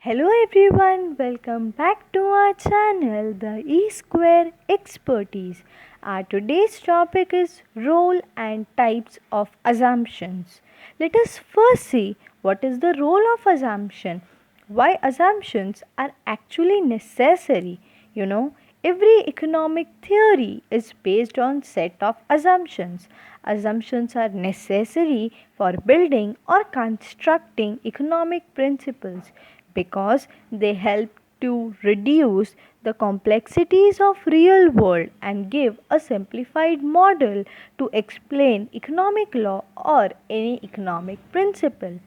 Hello everyone, welcome back to our channel, the E Square Expertise. Our today's topic is role and types of assumptions. Let us first see what is the role of assumption, why assumptions are actually necessary. Every economic theory is based on set of assumptions. Assumptions are necessary for building or constructing economic principles because they help to reduce the complexities of real world and give a simplified model to explain economic law or any economic principle.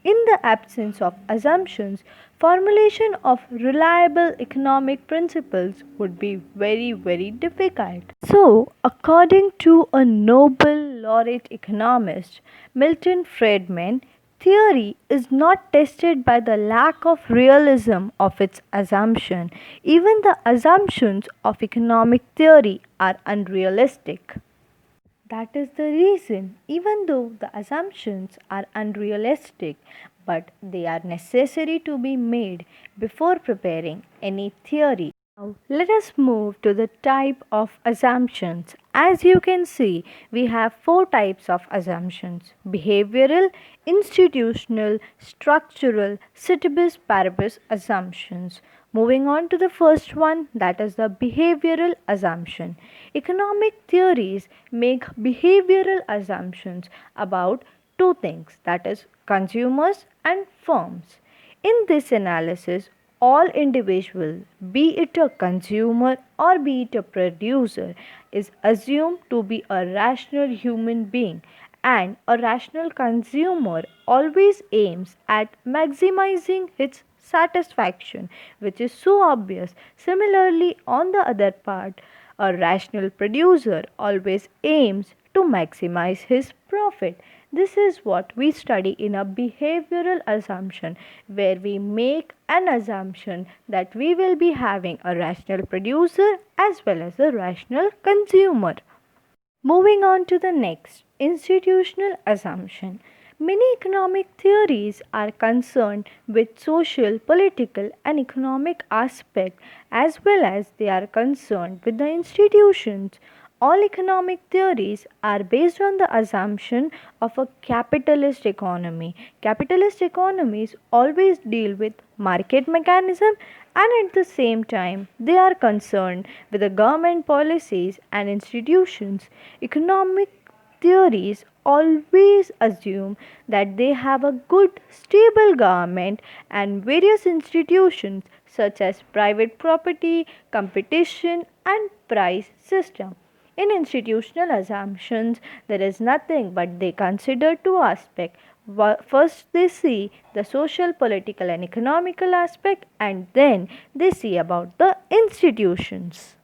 In the absence of assumptions, formulation of reliable economic principles would be very difficult. So, according to a Nobel laureate economist, Milton Friedman, theory is not tested by the lack of realism of its assumption. Even the assumptions of economic theory are unrealistic. That is the reason, even though the assumptions are unrealistic, but they are necessary to be made before preparing any theory. Now, let us move to the type of assumptions. As you can see, we have four types of assumptions: behavioral, institutional, structural, ceteris paribus assumptions. Moving on to the first one, that is the behavioral assumption. Economic theories make behavioral assumptions about two things, that is, consumers and firms. In this analysis, all individual, be it a consumer or be it a producer, is assumed to be a rational human being, and a rational consumer always aims at maximizing its satisfaction, which is so obvious. Similarly, on the other part, a rational producer always aims to maximize his profit. This is what we study in a behavioral assumption, where we make an assumption that we will be having a rational producer as well as a rational consumer. Moving on to the next, institutional assumption. Many economic theories are concerned with social, political, and economic aspects as well as they are concerned with the institutions. All economic theories are based on the assumption of a capitalist economy. Capitalist economies always deal with market mechanism, and at the same time they are concerned with the government policies and institutions. Economic theories always assume that they have a good stable government and various institutions such as private property, competition and price system. In institutional assumptions, there is nothing but they consider two aspects. First, they see the social, political, and economical aspect, and then they see about the institutions.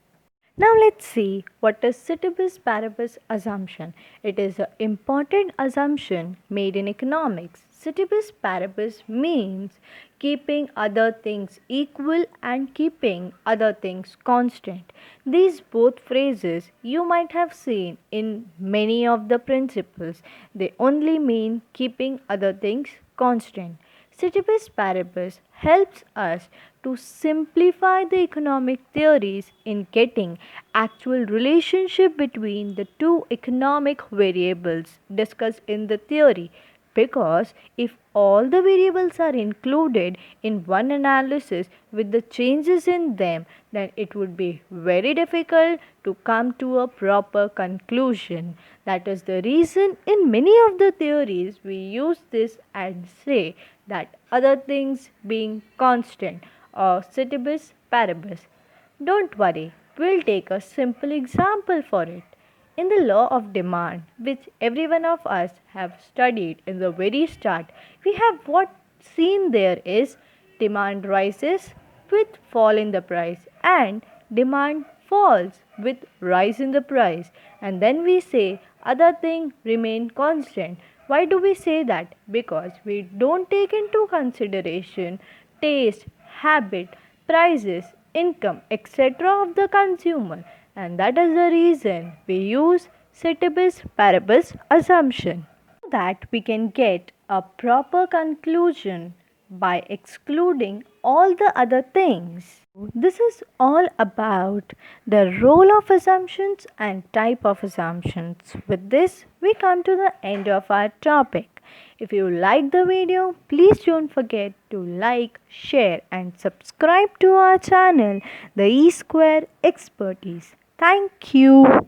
Now let's see what is ceteris paribus assumption. It is an important assumption made in economics. Ceteris paribus means keeping other things equal and keeping other things constant. These both phrases you might have seen in many of the principles. They only mean keeping other things constant. Ceteris paribus helps us to simplify the economic theories in getting actual relationship between the two economic variables discussed in the theory, because if all the variables are included in one analysis with the changes in them, then it would be very difficult to come to a proper conclusion. That is the reason in many of the theories we use this and say that other things being constant or ceteris paribus. Don't worry, we'll take a simple example for it. In the law of demand, which every one of us have studied in the very start, we have what seen there is demand rises with fall in the price and demand falls with rise in the price, and then we say other thing remain constant. Why do we say that? Because we don't take into consideration taste, habit, prices, income, etc. of the consumer, and that is the reason we use ceteris paribus assumption. So that we can get a proper conclusion by excluding all the other things. This is all about the role of assumptions and type of assumptions. With this, we come to the end of our topic. If you like the video, please don't forget to like, share and subscribe to our channel, The E Square Expertise. Thank you.